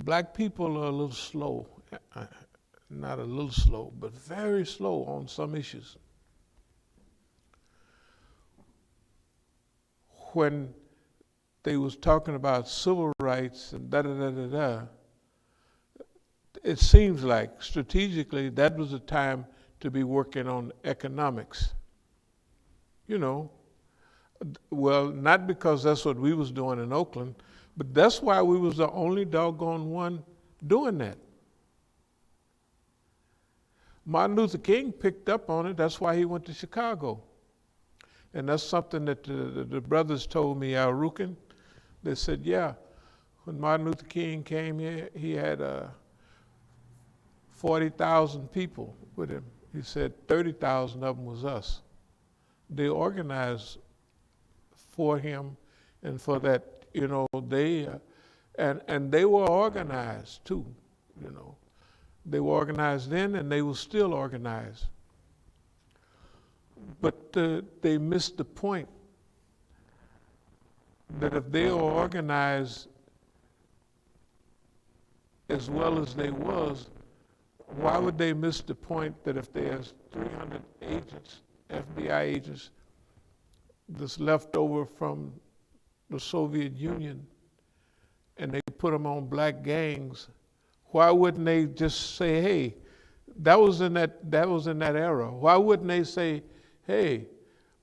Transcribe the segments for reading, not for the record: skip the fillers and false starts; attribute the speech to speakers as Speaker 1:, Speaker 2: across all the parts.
Speaker 1: black people are a little slow, uh, not a little slow, but very slow on some issues. When they was talking about civil rights and da-da-da-da-da, it seems like strategically that was a time to be working on economics. You know, well, not because that's what we was doing in Oakland, but that's why we was the only doggone one doing that. Martin Luther King picked up on it. That's why he went to Chicago. And that's something that the brothers told me, Al Rukin. They said, yeah, when Martin Luther King came here, he had 40,000 people with him. He said 30,000 of them was us. They organized for him and for that, you know, and they were organized too, you know. They were organized then and they were still organized. But they missed the point that if they were organized as well as they was, why would they miss the point that if there's 300 agents, FBI agents, that's left over from the Soviet Union, and they put them on black gangs, why wouldn't they just say, hey, that was in that era. Why wouldn't they say, hey,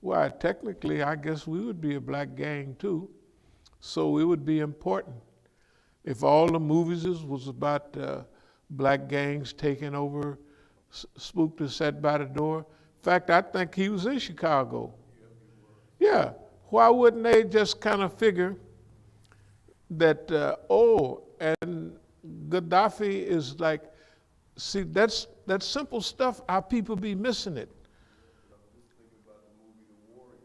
Speaker 1: well, technically, I guess we would be a black gang too, so it would be important. If all the movies was about black gangs taking over, Spook that sat by the door. In fact, I think he was in Chicago. Yeah, why wouldn't they just kind of figure that, and Gaddafi is like, see, that's simple stuff, our people be missing it.
Speaker 2: Just thinking about the movie The Warriors.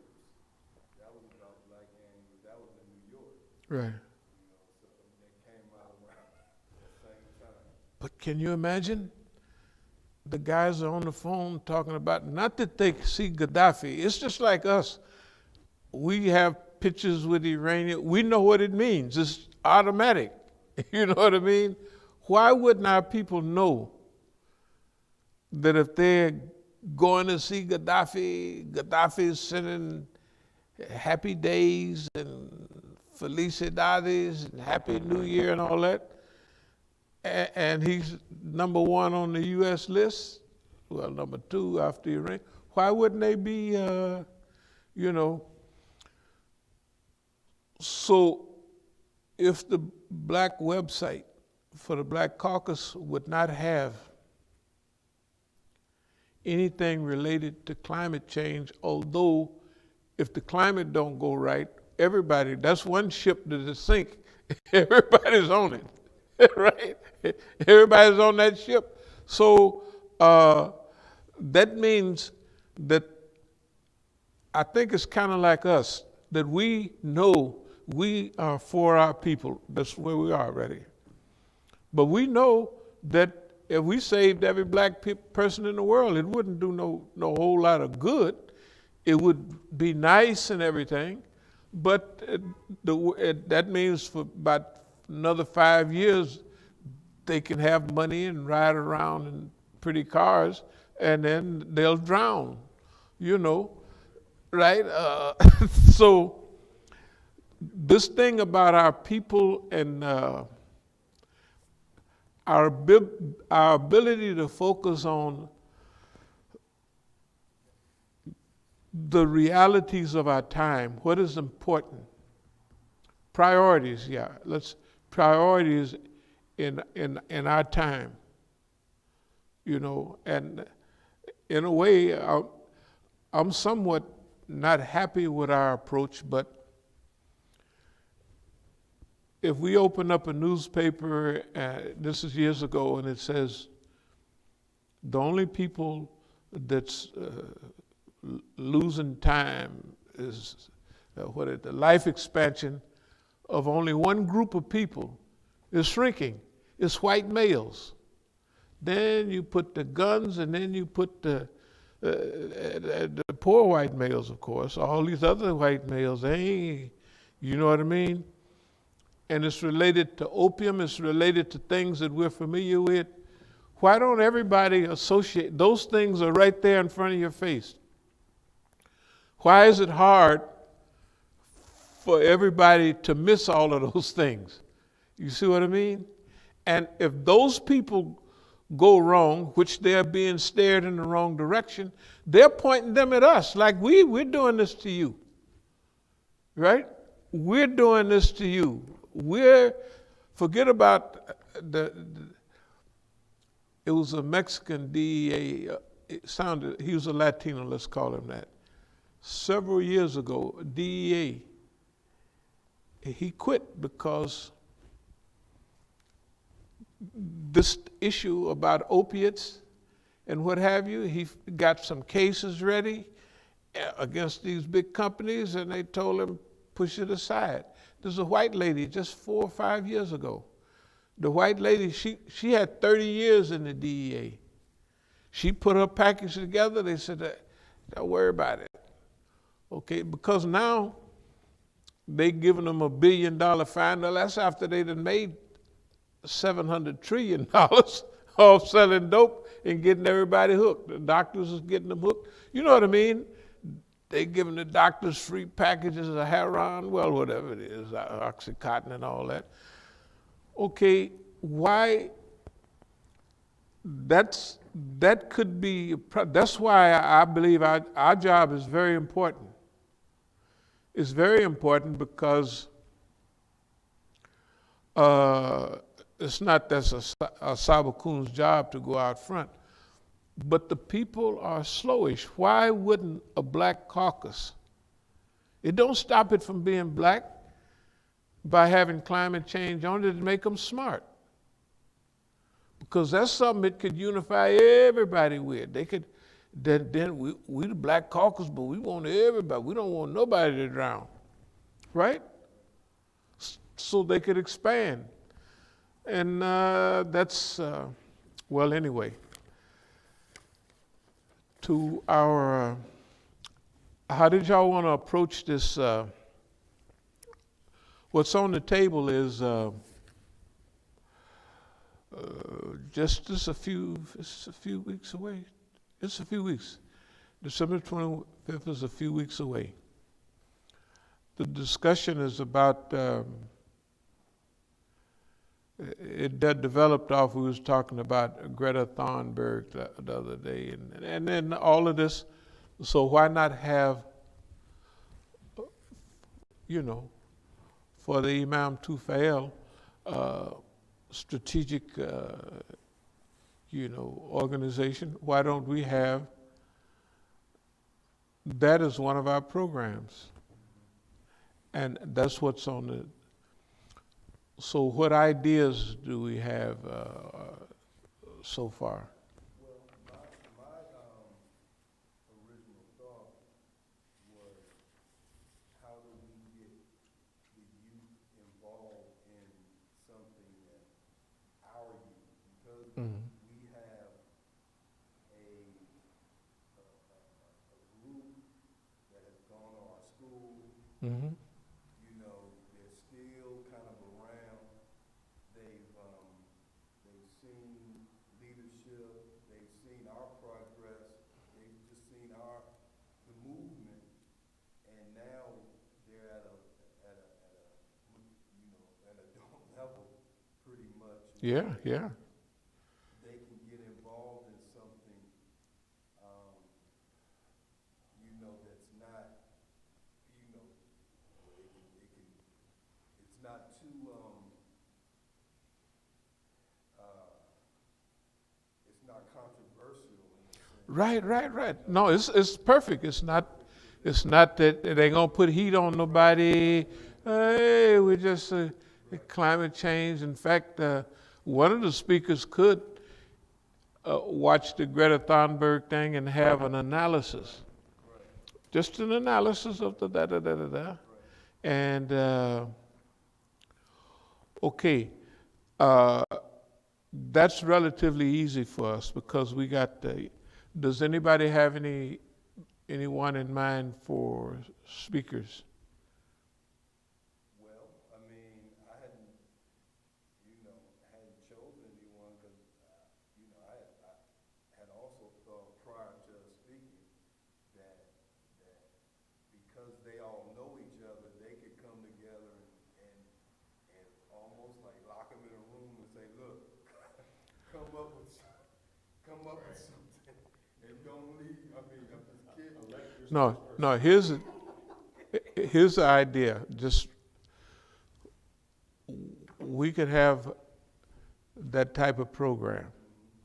Speaker 2: That was about black gangs, but that was in New York.
Speaker 1: Right.
Speaker 2: You know, so they came out around the same time.
Speaker 1: But can you imagine? The guys are on the phone talking about, not that they see Gaddafi, it's just like us. We have pictures with Iranian, we know what it means, it's automatic. You know what I mean? Why wouldn't our people know that if they're going to see Gaddafi, Gaddafi is sending happy days and felicidades and happy new year and all that, and he's number one on the U.S. list, well, number two after Iran, why wouldn't they be, you know? So if the black website for the Black Caucus would not have anything related to climate change, although if the climate don't go right, everybody, that's one ship that is sink, everybody's on it. Right? Everybody's on that ship. So that means that I think it's kind of like us, that we know we are for our people. That's where we are already. But we know that if we saved every black person in the world, it wouldn't do no whole lot of good. It would be nice and everything, but that means for about another 5 years, they can have money and ride around in pretty cars, and then they'll drown, you know, right? So this thing about our people and our ability to focus on the realities of our time, what is important, priorities, yeah, priorities in our time, you know, and in a way, I'm somewhat not happy with our approach, but if we open up a newspaper, this is years ago, and it says, the only people that's losing time is the life expansion of only one group of people is shrinking. It's white males. Then you put the guns, and then you put the poor white males, of course. All these other white males, you know what I mean? and it's related to opium, it's related to things that we're familiar with. Why don't everybody associate? Those things are right there in front of your face. Why is it hard for everybody to miss all of those things? You see what I mean? And if those people go wrong, which they're being steered in the wrong direction, they're pointing them at us, like we're doing this to you, right? We're doing this to you. Forget about it was a Mexican DEA, he was a Latino, let's call him that. Several years ago, DEA, he quit because this issue about opiates and what have you, he got some cases ready against these big companies, and they told him, push it aside. There's a white lady just 4 or 5 years ago. The white lady, she had 30 years in the DEA. She put her package together. They said, don't worry about it. Okay, because now they giving them $1 billion fine. Now that's after they done made $700 trillion off selling dope and getting everybody hooked. The doctors is getting them hooked. You know what I mean? They giving the doctors free packages of heroin, well, whatever it is, Oxycontin and all that. Okay, why? That could be, that's why I believe our job is very important. It's very important because it's not that's As-Sabiqun's job to go out front, but the people are slowish. Why wouldn't a black caucus? It don't stop it from being black by having climate change on it to make them smart. Because that's something it could unify everybody with. They could, then we the black caucus, but we want everybody. We don't want nobody to drown, right? So they could expand. And that's, well, anyway, to our, how did y'all want to approach this? What's on the table is just a few weeks away. It's a few weeks. December 25th is a few weeks away. The discussion is about, it developed off, we was talking about Greta Thunberg the other day, and then all of this. So why not have, for the Imam Tufail, strategic, organization, why don't we have that as one of our programs? And that's what's on the, so what ideas do we have so far?
Speaker 2: Well, my original thought was, how do we get the youth involved in something that our youth, because
Speaker 1: Mm-hmm.
Speaker 2: we have a group that has gone to our school,
Speaker 1: Mm-hmm.
Speaker 2: they're still kind of around. They've seen leadership, they've seen our progress, they've just seen the movement, and now they're at an adult level, pretty much.
Speaker 1: Yeah, yeah.
Speaker 2: They can get involved in something, that's not, it's not too, it's not controversial in a sense.
Speaker 1: Right. No, it's perfect. It's not that it ain't gonna put heat on nobody. Hey, we just climate change. In fact, one of the speakers could watch the Greta Thunberg thing and have an analysis, just an analysis of the da-da-da-da-da. And, okay, that's relatively easy for us because we got does anybody have anyone in mind for speakers?
Speaker 2: Well, I mean, I hadn't come up with something and don't leave. I mean, I'm just kidding.
Speaker 1: No. Here's the idea. Just we could have that type of program,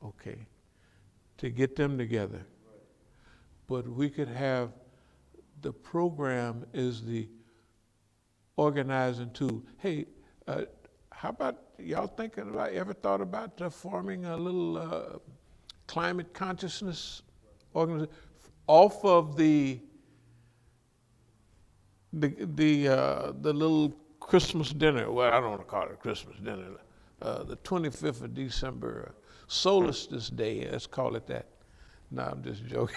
Speaker 1: okay, to get them together. But we could have the program is the organizing tool. Hey, how about y'all thinking about, ever thought about forming a little climate consciousness organization off of the little Christmas dinner? Well, I don't want to call it a Christmas dinner. The 25th of December, Solstice Day, let's call it that. No, I'm just joking.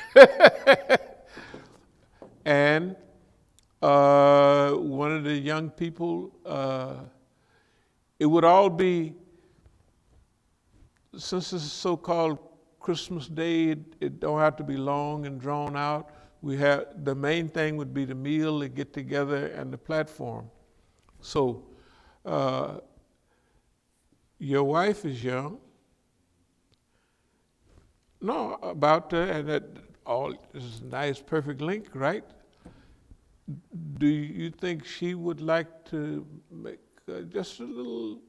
Speaker 1: And one of the young people, it would all be, since this is so-called Christmas Day, it don't have to be long and drawn out. The main thing would be the meal, the get together, and the platform. So, your wife is young. No, and that all is a nice, perfect link, right? Do you think she would like to make just a little?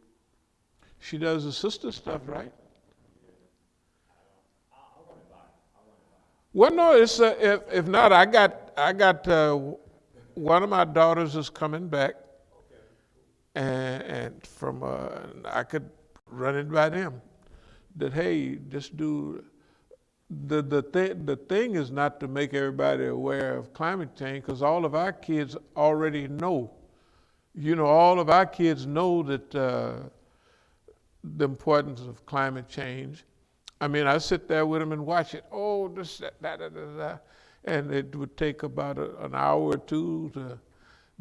Speaker 1: She does the sister stuff, right? Well, no. It's if not, I got one of my daughters is coming back, and from I could run it by them. That hey, just do. The thing is not to make everybody aware of climate change, because all of our kids already know. All of our kids know that the importance of climate change. I mean, I sit there with them and watch it. Oh, this, that. And it would take about an hour or two to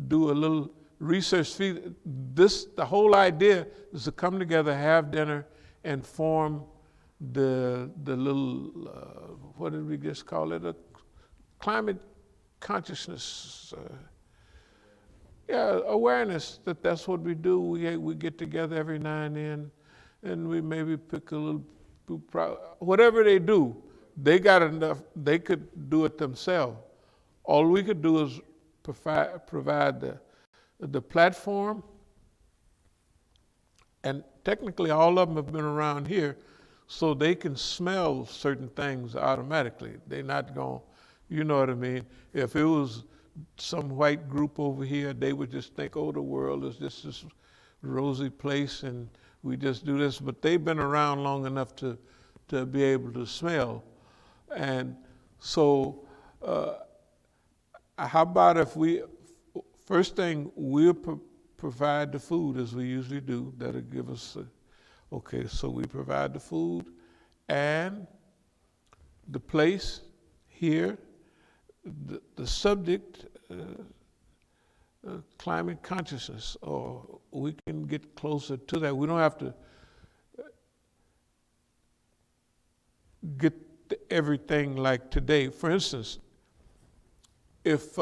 Speaker 1: do a little research. The whole idea is to come together, have dinner, and form the little, what did we just call it? A climate consciousness, awareness that's what we do. We get together every now and then, and we maybe pick a little, whatever they do, they got enough, they could do it themselves. All we could do is provide the platform, and technically all of them have been around here, so they can smell certain things automatically. They're not going, you know what I mean? If it was some white group over here, they would just think, oh, the world is just this rosy place and we just do this. But they've been around long enough to be able to smell. And so how about if first thing, we'll provide the food as we usually do. That'll give us okay, so we provide the food and the place here, the subject, climate consciousness, or we can get closer to that. We don't have to get everything like today. For instance, if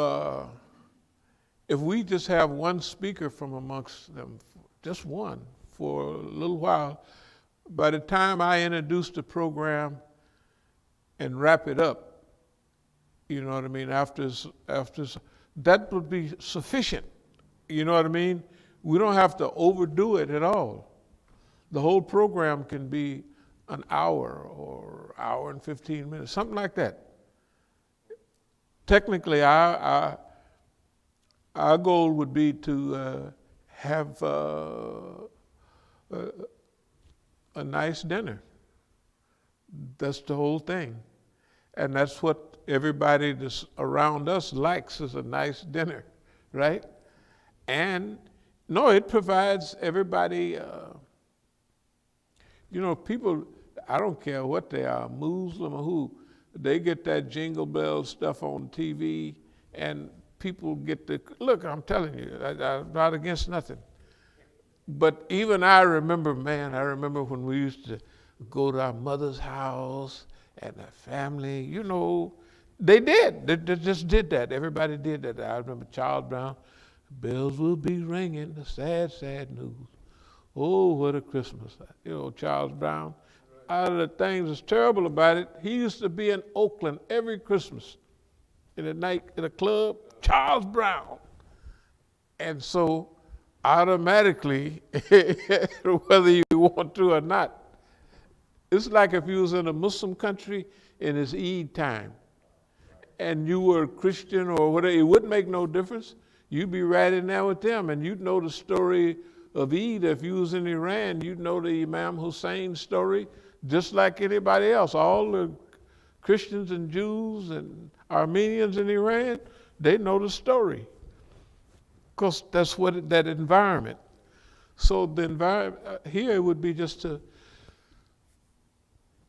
Speaker 1: we just have one speaker from amongst them, just one, for a little while, by the time I introduce the program and wrap it up, you know what I mean, after that would be sufficient. You know what I mean? We don't have to overdo it at all. The whole program can be an hour or hour and 15 minutes, something like that. Technically, our goal would be to have a nice dinner. That's the whole thing. And that's what everybody that's around us likes, is a nice dinner, right? And no, it provides everybody, people, I don't care what they are, Muslim or who, they get that Jingle Bell stuff on TV, and people get look, I'm telling you, I'm not against nothing. But even I remember when we used to go to our mother's house and our family, they just did that. Everybody did that. I remember Charles Brown, bells will be ringing, the sad, sad news. Oh, what a Christmas. Charles Brown. out of the things that's terrible about it, he used to be in Oakland every Christmas in the night in a club, Charles Brown. And so automatically, whether you want to or not, it's like if you was in a Muslim country and it's Eid time and you were a Christian or whatever, it wouldn't make no difference. You'd be right in there with them, and you'd know the story of Eid. If you was in Iran, you'd know the Imam Hussein's story just like anybody else. All the Christians and Jews and Armenians in Iran, they know the story because that's what that environment. So the environment here would be just to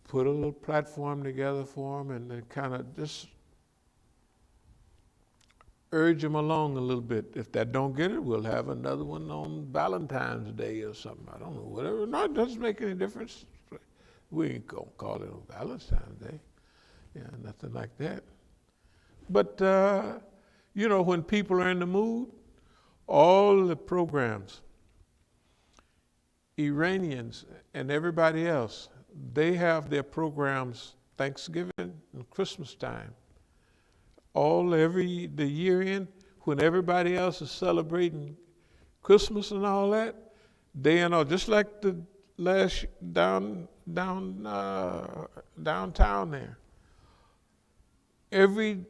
Speaker 1: put a little platform together for them and then kind of just urge them along a little bit. If that don't get it, we'll have another one on Valentine's Day or something. I don't know, whatever. No, it doesn't make any difference. We ain't gonna call it on Valentine's Day. Yeah, nothing like that. But, when people are in the mood, all the programs, Iranians and everybody else, they have their programs Thanksgiving and Christmas time. The year in, when everybody else is celebrating Christmas and all that, they just like the last downtown there. Every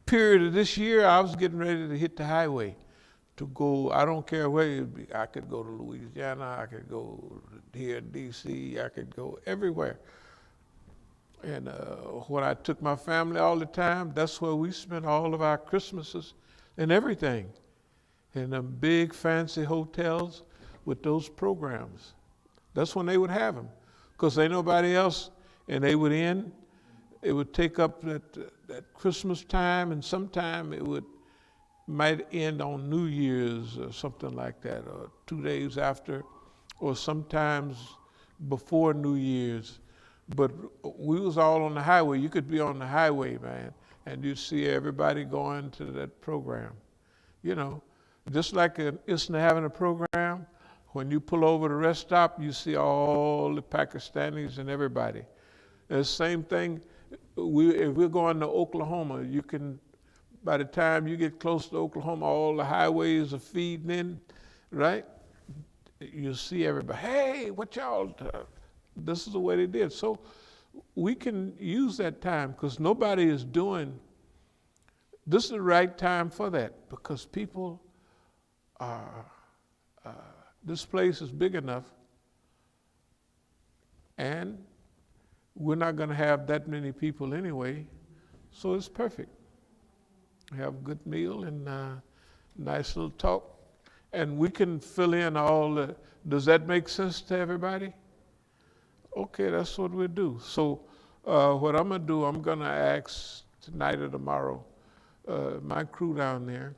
Speaker 1: period of this year, I was getting ready to hit the highway to go. I don't care where it'd be. I could go to Louisiana. I could go here in D.C. I could go everywhere. And when I took my family all the time, that's where we spent all of our Christmases and everything, in them big fancy hotels with those programs. That's when they would have them, because ain't nobody else, and they would end. It would take up that Christmas time, and sometime it might end on New Year's or something like that, or 2 days after, or sometimes before New Year's. But we was all on the highway. You could be on the highway, man, and you see everybody going to that program. Just like ISNA having a program, when you pull over the rest stop, you see all the Pakistanis and everybody. And the same thing, if we're going to Oklahoma, you can, by the time you get close to Oklahoma, all the highways are feeding in, right? You see everybody, hey, what y'all, this is the way they did. So we can use that time because nobody is doing, this is the right time for that because people are, this place is big enough and we're not going to have that many people anyway, so it's perfect. Have a good meal and nice little talk, and we can fill in all the, does that make sense to everybody? Okay, that's what we'll do. So what I'm gonna do, I'm gonna ask tonight or tomorrow, my crew down there,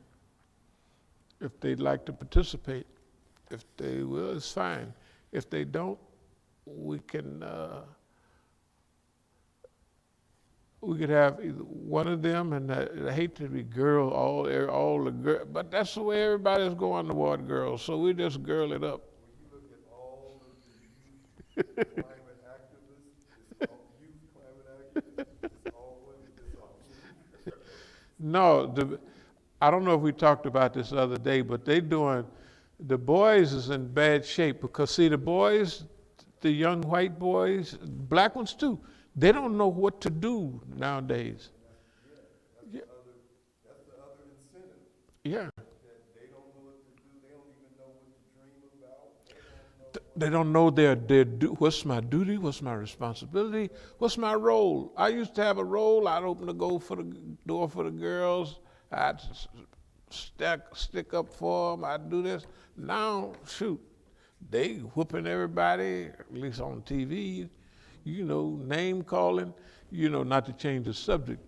Speaker 1: if they'd like to participate. If they will, it's fine. If they don't, we can, we could have either one of them, and I hate to be girl, all the girl, but that's the way everybody's going toward girls, so we just girl it up.
Speaker 2: When you look at all of the youth climate activists, it's all youth climate activists, it's all women, it's all
Speaker 1: No, I don't know if we talked about this the other day, but the boys is in bad shape because see the boys, the young white boys, black ones too, they don't know what to do nowadays.
Speaker 2: That's the other incentive.
Speaker 1: Yeah.
Speaker 2: That they don't know what to do. They don't even know what to dream about. They don't know
Speaker 1: What's my duty? What's my responsibility? What's my role? I used to have a role. I'd open the door for the girls. I'd stick up for them. I'd do this. Now, shoot, they whooping everybody, at least on TV. Name calling, not to change the subject,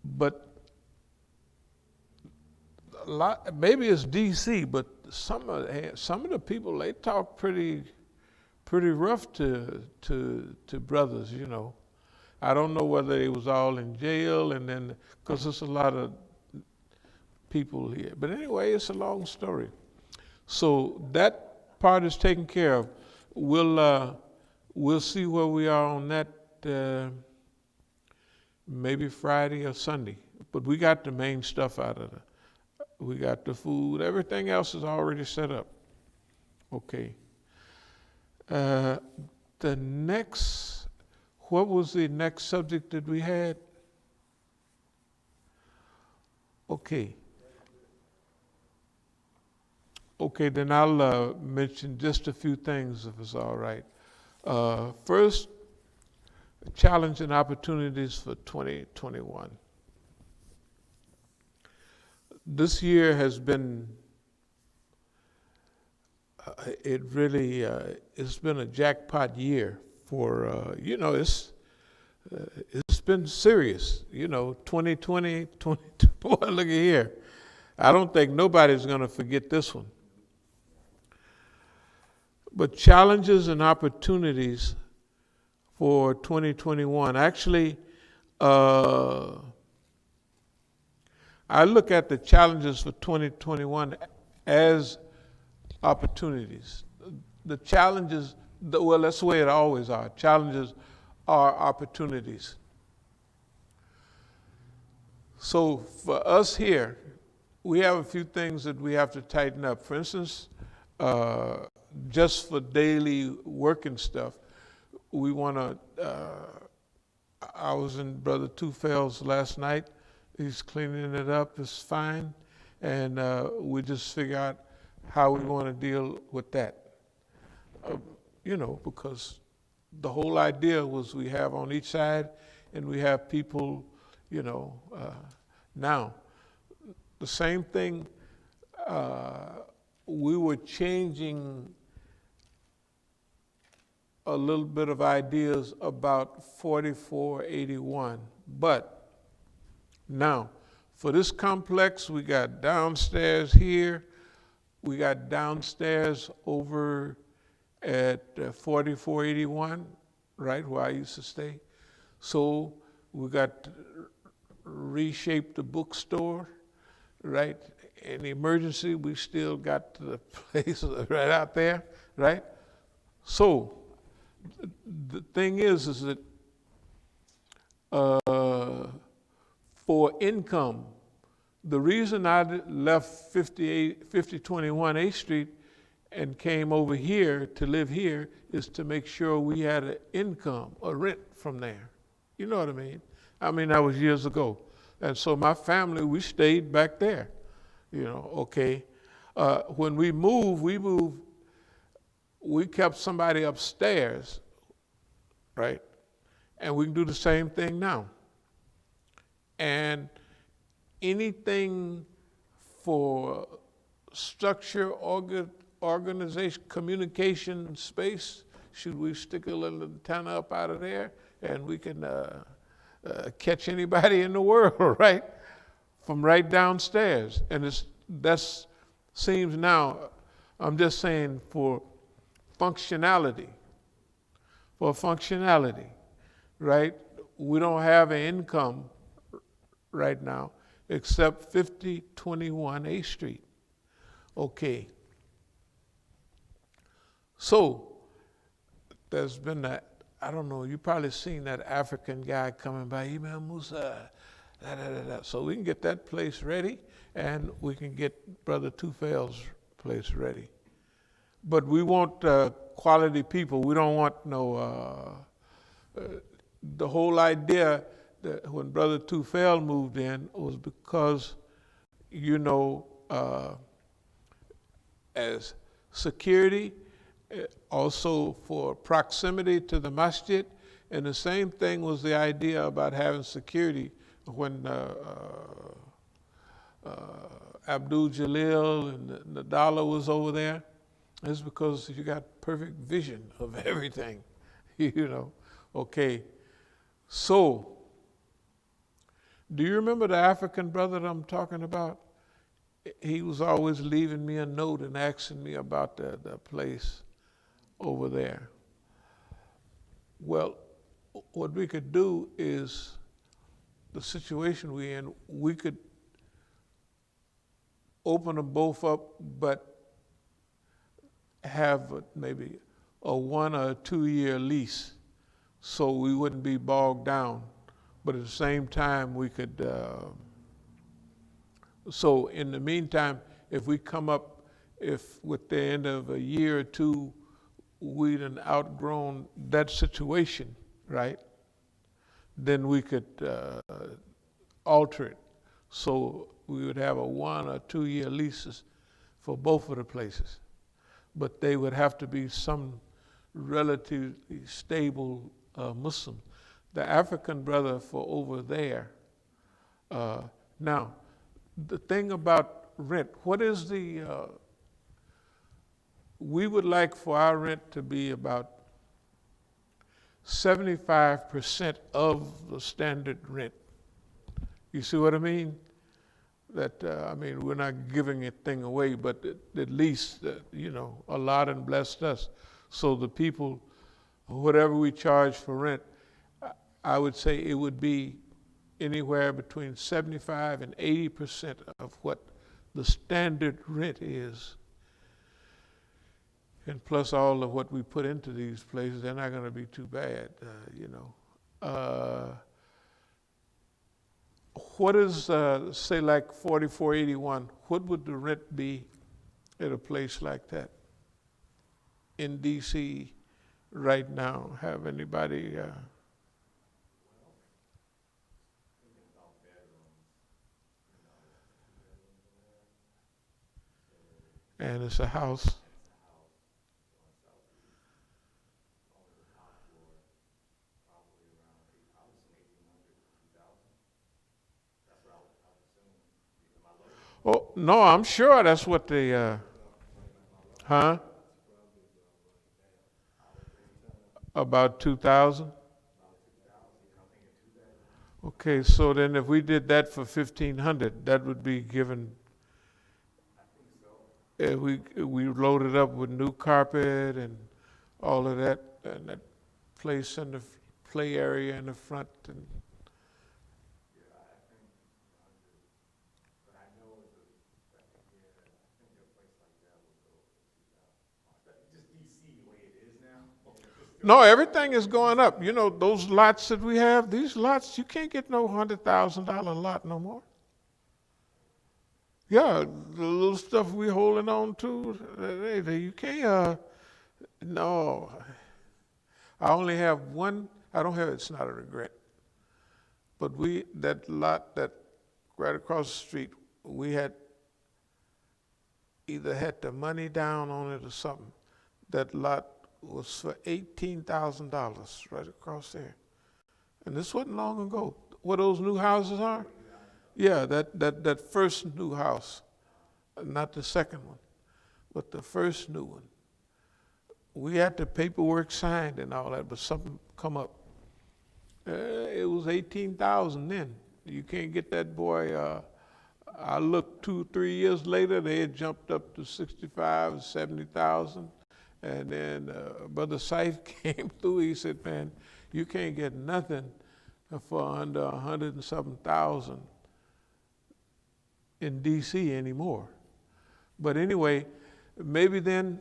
Speaker 1: but maybe it's DC, but some of the people, they talk pretty rough to brothers, I don't know whether they was all in jail and then, because there's a lot of people here. But anyway, it's a long story. So that part is taken care of. we'll see where we are on that, maybe Friday or Sunday. But we got the main stuff out of it. We got the food. Everything else is already set up. Okay. The next, what was the next subject that we had? Okay. Okay, then I'll mention just a few things if it's all right. First, challenge and opportunities for 2021. This year has been, it's been a jackpot year for, it's been serious. 2020, 22, boy, look at here. I don't think nobody's going to forget this one. But challenges and opportunities for 2021. Actually, I look at the challenges for 2021 as opportunities. The challenges, well, that's the way it always are. Challenges are opportunities. So for us here, we have a few things that we have to tighten up. For instance, just for daily working stuff, we want to, I was in Brother Tufell's last night. He's cleaning it up, it's fine. And we just figure out how we want to deal with that. Because the whole idea was we have on each side and we have people, now. The same thing, we were changing a little bit of ideas about 4481, but now, for this complex, we got downstairs here, we got downstairs over at 4481, right, where I used to stay. So we got to reshape the bookstore, right? In emergency, we still got the place right out there, right? So the thing is that for income, the reason I left 5021 8th Street and came over here to live here is to make sure we had an income, a rent from there. You know what I mean? That was years ago. And so my family, we stayed back there, okay. When we moved, we kept somebody upstairs, right? And we can do the same thing now. And anything for structure, organization, communication space, should we stick a little antenna up out of there and we can catch anybody in the world, right? From right downstairs. And that seems now, I'm just saying for functionality, right? We don't have an income right now except 5021 8th Street. Okay. So there's been that, I don't know, you probably seen that African guy coming by, Imam Musa, So we can get that place ready and we can get Brother Tufell's place ready. But we want quality people. We don't want no, the whole idea that when Brother Tufell moved in was because, as security, also for proximity to the masjid, and the same thing was the idea about having security when Abdul Jalil and Nadala was over there. It's because you got perfect vision of everything, Okay, so do you remember the African brother that I'm talking about? He was always leaving me a note and asking me about the place over there. Well, what we could do is, the situation we're in, we could open them both up, but have maybe a 1 or 2 year lease, so we wouldn't be bogged down. But at the same time, we could, so in the meantime, if we come up, if with the end of a year or two, we'd outgrown that situation, right? Then we could alter it. So we would have a 1 or 2 year leases for both of the places. But they would have to be some relatively stable Muslim. The African brother for over there. Now, the thing about rent, what is we would like for our rent to be about 75% of the standard rent. You see what I mean? That, I mean, we're not giving a thing away, but at least, Allah and blessed us. So the people, whatever we charge for rent, I would say it would be anywhere between 75 and 80% of what the standard rent is. And plus all of what we put into these places, they're not going to be too bad, What is, say like 4481, what would the rent be at a place like that in DC right now? Have anybody? And it's a house. Oh, no, I'm sure that's what they, huh? About 2,000? Okay, so then if we did that for 1,500, that would be given, if we loaded up with new carpet and all of that, and that place in the play area in the front, and no, everything is going up. You know, those lots that we have, these lots, you can't get no $100,000 lot no more. Yeah, the little stuff we holding on to, you can't, no. I only have one, I don't have, it's not a regret. But that lot that right across the street, we had either had the money down on it or something. That lot was for $18,000 right across there. And this wasn't long ago. Where those new houses are? Yeah, that first new house, not the second one, but the first new one. We had the paperwork signed and all that, but something come up. It was 18,000 then. You can't get that boy. I looked 2-3 years later, they had jumped up to 65, 70,000. And then Brother Saif came through. He said, "Man, you can't get nothing for under 100 and something thousand in DC anymore." But anyway, maybe then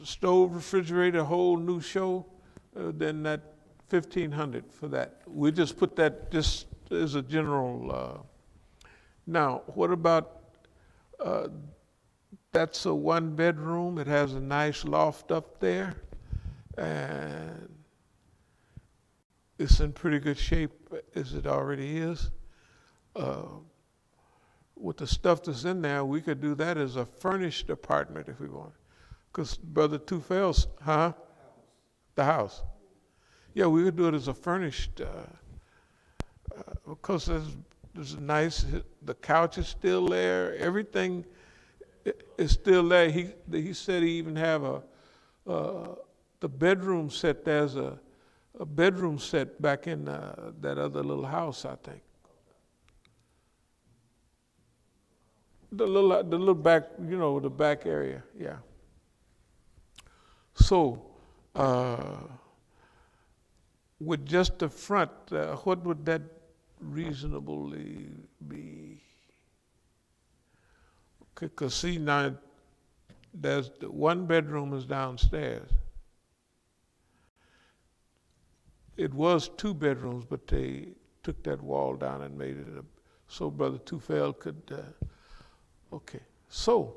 Speaker 1: stove, refrigerator, whole new show, then that 1,500 for that. We just put that just as a general. Now, what about? That's a 1-bedroom. It has a nice loft up there, and it's in pretty good shape as it already is. With the stuff that's in there, we could do that as a furnished apartment if we want. Because Brother Tufels, huh? The house. Yeah, we could do it as a furnished, because there's nice, the couch is still there, everything is still there. He said he even have the bedroom set. There's a bedroom set back in that other little house, I think. The little back, the back area, yeah. So, with just the front, what would that reasonably be? Because see, now there's the one bedroom is downstairs. It was two bedrooms, but they took that wall down and made it so Brother Tufel could. Okay, so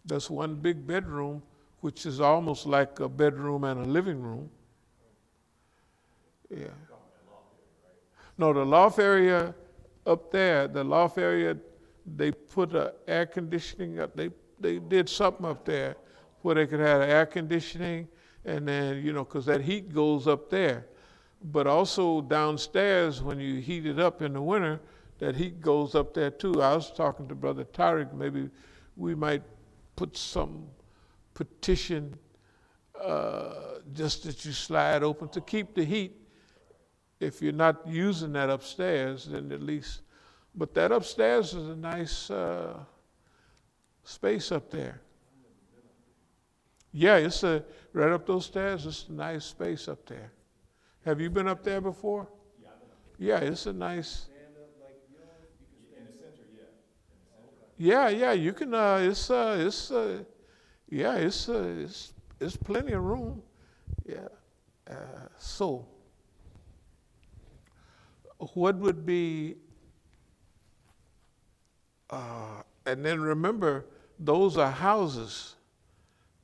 Speaker 1: that's one big bedroom, which is almost like a bedroom and a living room. Yeah. No, the loft area up there, they put air conditioning up. They did something up there where they could have air conditioning, and then, because that heat goes up there. But also downstairs, when you heat it up in the winter, that heat goes up there too. I was talking to Brother Tariq, maybe we might put some partition just that you slide open to keep the heat. If you're not using that upstairs, then at least, but that upstairs is a nice space up there. Yeah, it's right up those stairs, it's a nice space up there. Have you been up there before? Yeah, it's a nice. Yeah, you can. It's plenty of room. Yeah. So, what would be? And then remember, those are houses,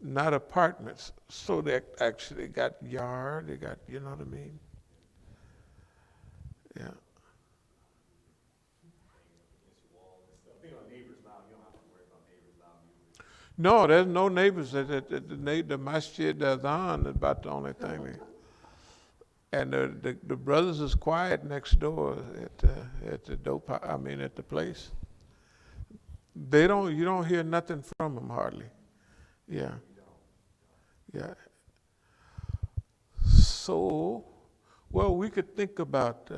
Speaker 1: not apartments. So they actually got yard. They got, you know what I mean? Yeah. No, there's no neighbors. The masjid that's on is about the only thing. And the brothers is quiet next door at the dope. At the place. You don't hear nothing from them hardly. Yeah. Yeah. So, well, we could think about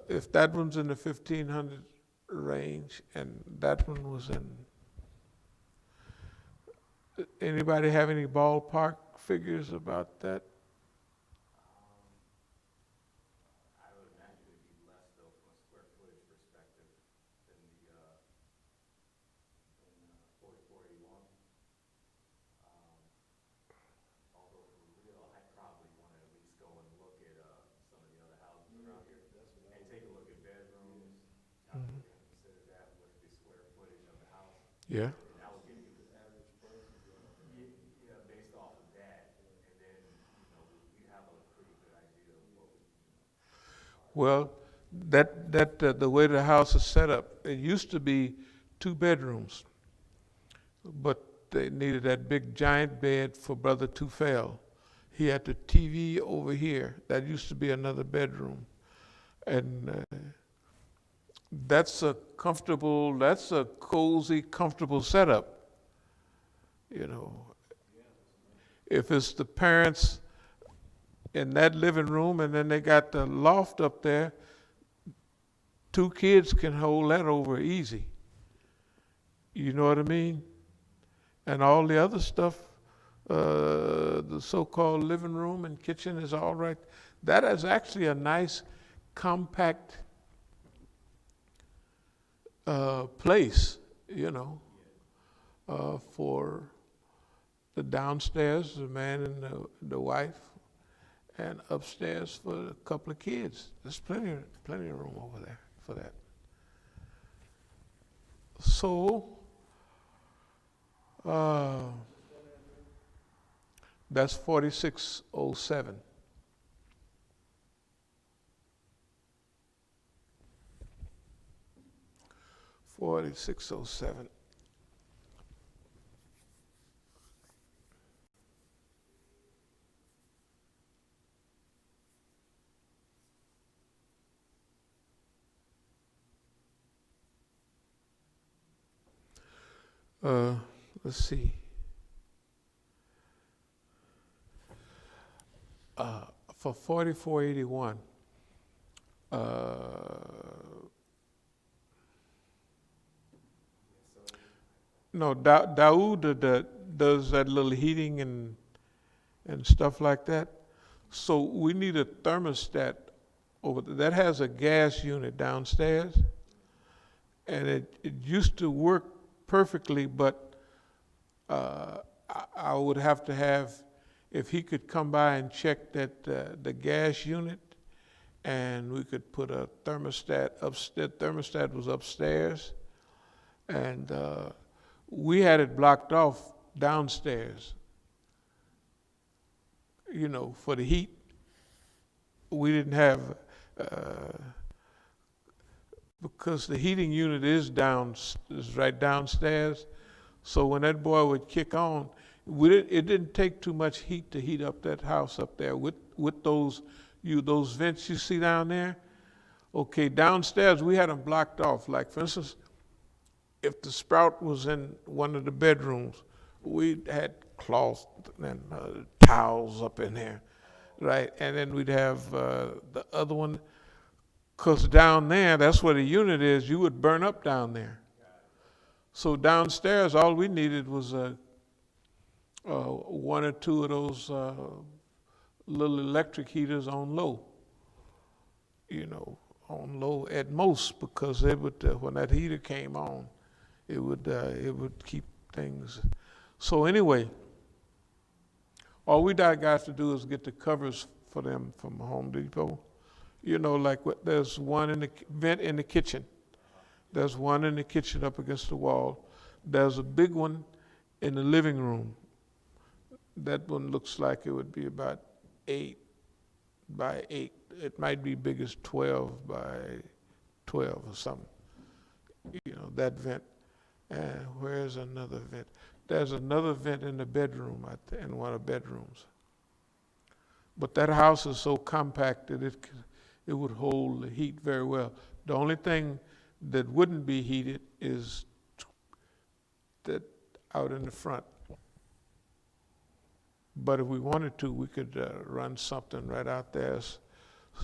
Speaker 1: if that one's in the 1,500 range and that one was in. Anybody have any ballpark figures about that?
Speaker 3: I would imagine it'd be less though from a square footage perspective than the 4481. Although for real, I'd probably want to at least go and look at some of the other houses around here and take a look at bedrooms. Consider that with the square footage of the house.
Speaker 1: Yeah. Well, the way the house is set up, it used to be 2 bedrooms, but they needed that big giant bed for Brother Tufel. He had the TV over here. That used to be another bedroom, and that's a cozy, comfortable setup. If it's the parents in that living room, and then they got the loft up there, 2 kids can hold that over easy. You know what I mean? And all the other stuff, the so-called living room and kitchen is all right. That is actually a nice, compact place, for the downstairs, the man and the wife, and upstairs for a couple of kids. There's plenty of room over there for that. So, that's 4607. $4607. Let's see. For 4481, no, Daoud does that little heating and stuff like that. So we need a thermostat over there. That has a gas unit downstairs, and it used to work perfectly, but I would have to have, if he could come by and check that the gas unit, and we could put a thermostat upstairs. Thermostat was upstairs, and we had it blocked off downstairs, for the heat. We didn't have, because the heating unit is right downstairs. So when that boy would kick on, it didn't take too much heat to heat up that house up there with those vents you see down there. Okay, downstairs we had them blocked off. Like for instance, if the sprout was in one of the bedrooms, we had cloth and towels up in there, right? And then we'd have the other one, because down there, that's where the unit is, you would burn up down there. So downstairs, all we needed was one or two of those little electric heaters on low, on low at most, because they would, when that heater came on, it would keep things. So anyway, all we got to do is get the covers for them from Home Depot. Like there's one in the vent in the kitchen. There's one in the kitchen up against the wall. There's a big one in the living room. That one looks like it would be about 8 by 8. It might be big as 12 by 12 or something. That vent. And where's another vent? There's another vent in the bedroom, in one of the bedrooms. But that house is so compact that it would hold the heat very well. The only thing that wouldn't be heated is that out in the front. But if we wanted to, we could run something right out there,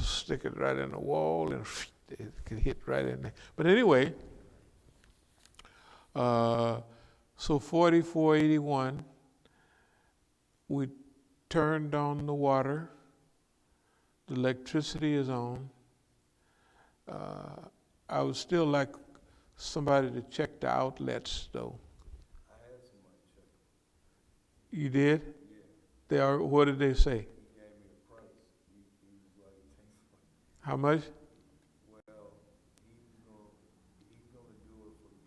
Speaker 1: stick it right in the wall, and it could hit right in there. But anyway, so 4481, we turned on the water. The electricity is on. I would still like somebody to check the outlets, though.
Speaker 2: I had somebody check.
Speaker 1: You did?
Speaker 2: Yeah.
Speaker 1: They are. What did they say?
Speaker 2: He gave me a price. He was like,
Speaker 1: How much?
Speaker 2: well,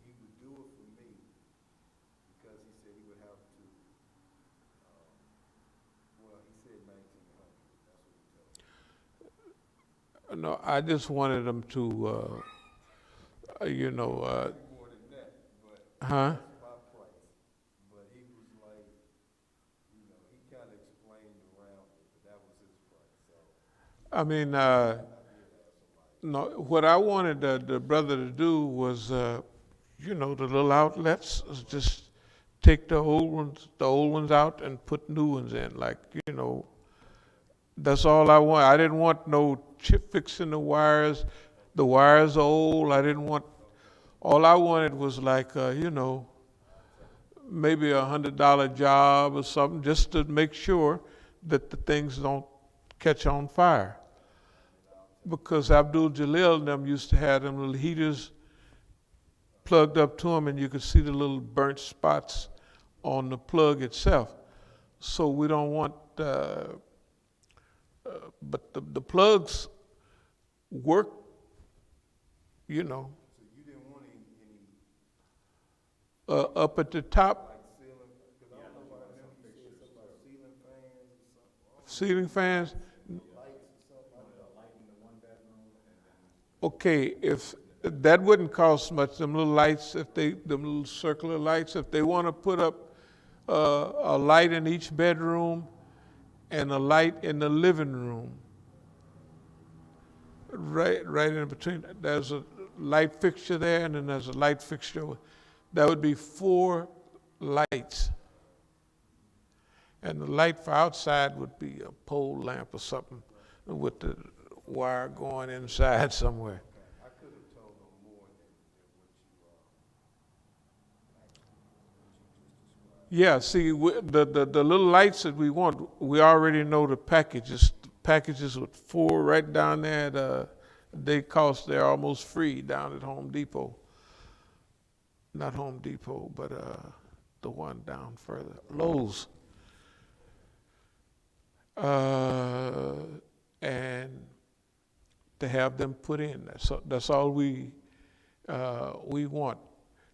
Speaker 2: he would do it for me, because he said he would have to, he said 1,900. That's what he told me.
Speaker 1: No, I just wanted them to,
Speaker 2: More than that, but
Speaker 1: huh?
Speaker 2: that's my price. But he was like, he kind of explained around it, but that was his price. So
Speaker 1: I mean, no. What I wanted the brother to do was, the little outlets, just take the old ones out and put new ones in. Like, that's all I want. I didn't want no chip fixing the wires. The wires are old. I didn't want. All I wanted was like, maybe $100 job or something, just to make sure that the things don't catch on fire. Because Abdul Jalil and them used to have them little heaters plugged up to them, and you could see the little burnt spots on the plug itself. So we don't want, but the plugs work,
Speaker 2: So you didn't want any
Speaker 1: up at the top,
Speaker 2: like ceiling, because I don't know why you said something about ceiling fans or something.
Speaker 1: ceiling fans.
Speaker 2: Lights or something.
Speaker 3: A light in the one bedroom, and then
Speaker 1: Okay, if that wouldn't cost much, them little lights, them little circular lights, if they want to put up a light in each bedroom and a light in the living room, right in between, there's a light fixture there, and then there's a light fixture. That would be 4 lights. And the light for outside would be a pole lamp or something with the wire going inside somewhere.
Speaker 2: I could have told them more than what you
Speaker 1: Yeah, see, the little lights that we want, we already know the packages. Packages with 4 right down there. They're almost free down at Home Depot. Not Home Depot, but the one down further, Lowe's. And to have them put in. That's all we want.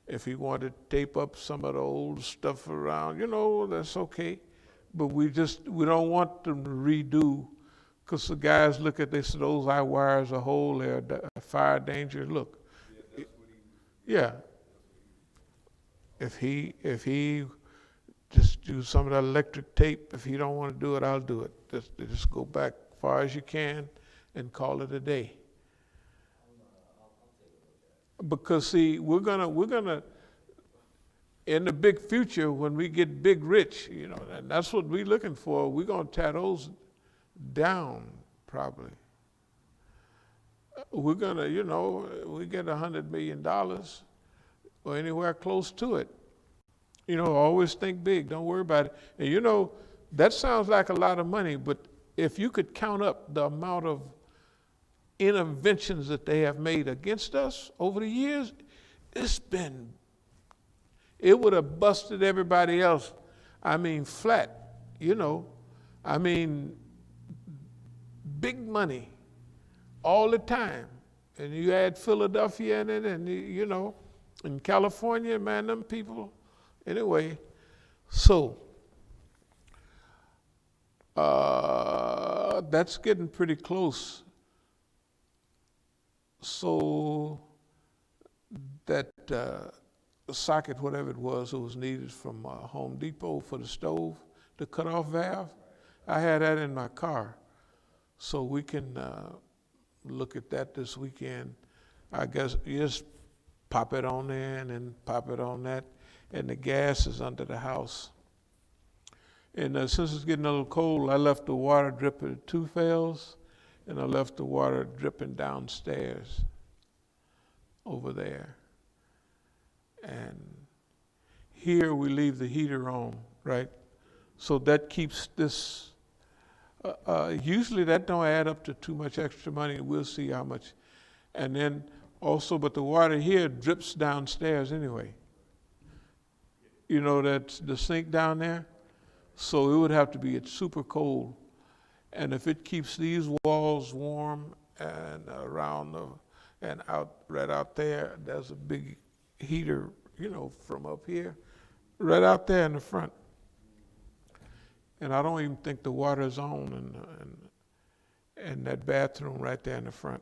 Speaker 1: If he wanted to tape up some of the old stuff around, that's okay. But we don't want them to redo, because the guys look at this, those eye wires are whole, they're fire danger. Look, yeah. If he just do some of that electric tape, if he don't want to do it, I'll do it. Just go back as far as you can and call it a day. Because see, we're gonna in the big future, when we get big rich, and that's what we're looking for, we're gonna tear those down probably. We're gonna, we get $100 million or anywhere close to it. Always think big, don't worry about it. And that sounds like a lot of money, but if you could count up the amount of interventions that they have made against us over the years, it would have busted everybody else. Flat, big money all the time. And you add Philadelphia in it, and in California, man, them people. Anyway, so that's getting pretty close. So that socket, whatever it was needed from Home Depot for the stove, the cutoff valve, I had that in my car. So we can look at that this weekend. I guess you just pop it on there and then pop it on that. And the gas is under the house. And since it's getting a little cold, I left the water dripping at 2 fails, and I left the water dripping downstairs over there. And here we leave the heater on, right? So that keeps this, usually that don't add up to too much extra money. We'll see how much. And then also, but the water here drips downstairs anyway. That's the sink down there. So it would have to be at super cold. And if it keeps these walls warm and around right out there, there's a big heater, from up here, right out there in the front. And I don't even think the water's on in that bathroom right there in the front.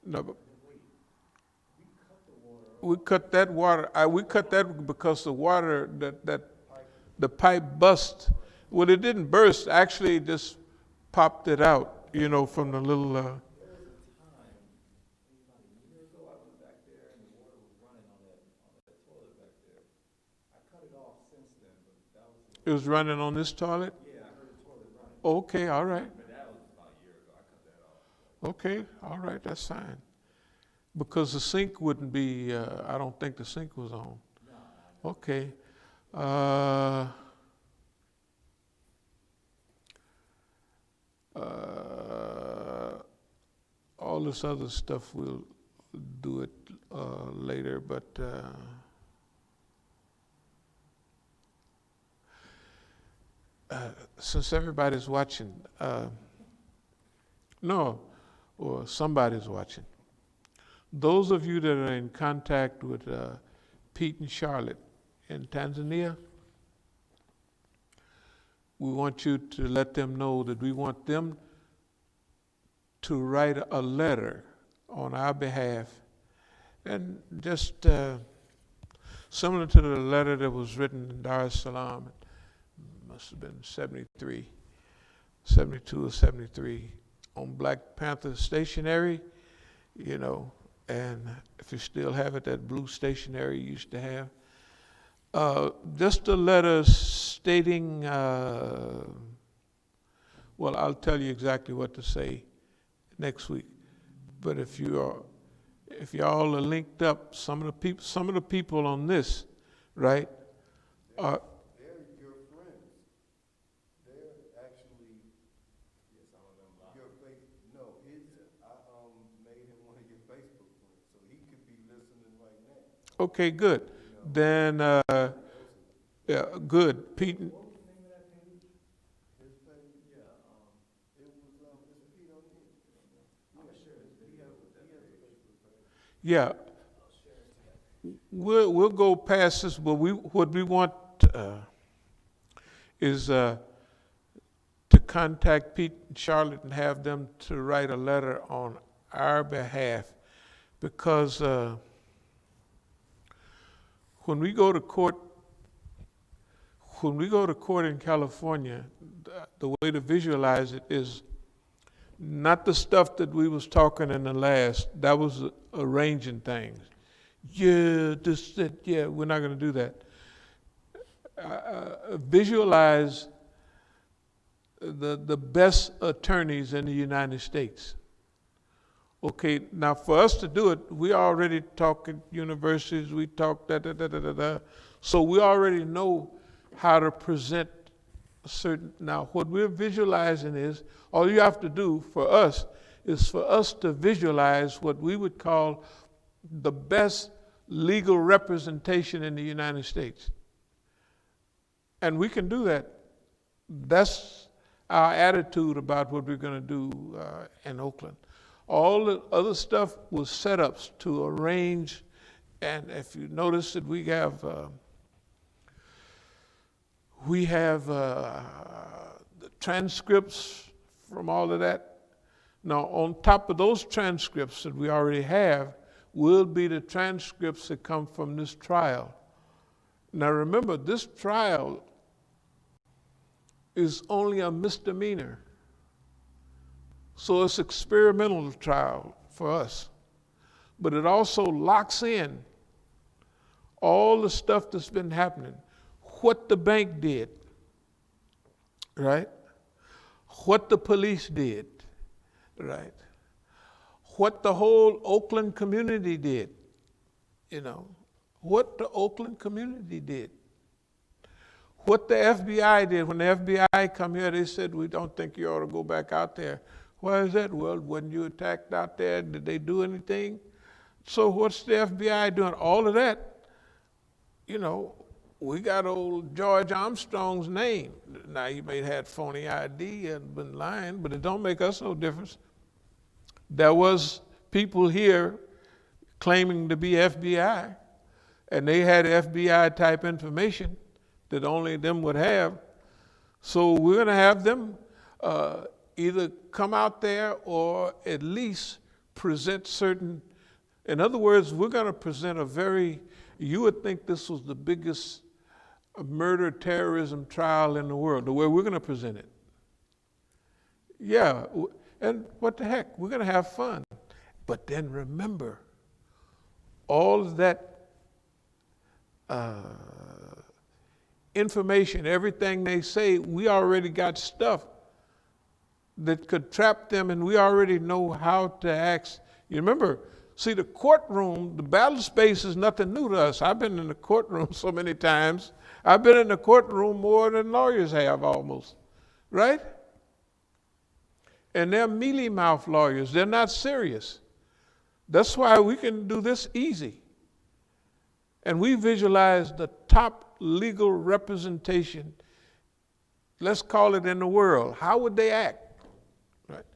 Speaker 1: No, but we cut that water. We cut that because the water the pipe bust. Well, it didn't burst. Actually, it just popped it out. From the little.
Speaker 3: There was a time, maybe about a year ago, I went back there and the water was running on that toilet back there. I cut it off since then, but that was.
Speaker 1: It was running on this toilet.
Speaker 3: Yeah, I heard the toilet running.
Speaker 1: Okay, all right.
Speaker 3: But that was about a year ago. I cut that off.
Speaker 1: Okay, all right, that's fine. Because the sink wouldn't be. I don't think the sink was on.
Speaker 3: No.
Speaker 1: Okay. All this other stuff, we'll do it later, but since everybody's watching, or somebody's watching, those of you that are in contact with Pete and Charlotte in Tanzania, we want you to let them know that we want them to write a letter on our behalf, and just similar to the letter that was written in Dar es Salaam, it must have been 72 or 73, on Black Panther stationery, and if you still have it, that blue stationery you used to have. Just a letter stating, well, I'll tell you exactly what to say next week. But if y'all are linked up, some of the people on this, right, are.
Speaker 2: They're your friends. They're actually.
Speaker 3: Yeah, some of them blocked.
Speaker 2: Your face. No, I made him one of your Facebook friends, so he could be listening right now.
Speaker 1: Okay, good. Then, yeah, good. Pete,
Speaker 2: His page, it was, Mr. Pete O'Neill.
Speaker 1: yeah, we'll go past this, but what we want is to contact Pete and Charlotte and have them to write a letter on our behalf, because when we go to court in California, the way to visualize it is not the stuff that we was talking in the last. That was arranging things. Yeah, this, that, yeah, we're not going to do that. Visualize the best attorneys in the United States. Okay, now for us to do it, we already talk at universities, we talk da. So we already know how to present certain. Now what we're visualizing is, all you have to do for us is for us to visualize what we would call the best legal representation in the United States. And we can do that. That's our attitude about what we're going to do in Oakland. All the other stuff was setups to arrange, and if you notice that we have the transcripts from all of that. Now, on top of those transcripts that we already have, will be the transcripts that come from this trial. Now remember, this trial is only a misdemeanor. So it's experimental trial for us. But it also locks in all the stuff that's been happening. What the bank did, right? What the police did, right? What the whole Oakland community did, what the Oakland community did. What the FBI did. When the FBI come here, they said, we don't think you ought to go back out there. Why is that? Well, when you attacked out there, did they do anything? So what's the FBI doing? All of that, we got old George Armstrong's name. Now, he may have had phony ID and been lying, but it don't make us no difference. There was people here claiming to be FBI, and they had FBI type information that only them would have. So we're going to have them either come out there or at least present certain, in other words, we're going to present you would think this was the biggest murder terrorism trial in the world, the way we're going to present it. Yeah, and what the heck, we're going to have fun. But then remember, all of that information, everything they say, we already got stuff that could trap them, and we already know how to act. You remember, see, the courtroom, the battle space is nothing new to us. I've been in the courtroom so many times. I've been in the courtroom more than lawyers have almost, right? And they're mealy-mouthed lawyers. They're not serious. That's why we can do this easy. And we visualize the top legal representation, let's call it in the world. How would they act? Right?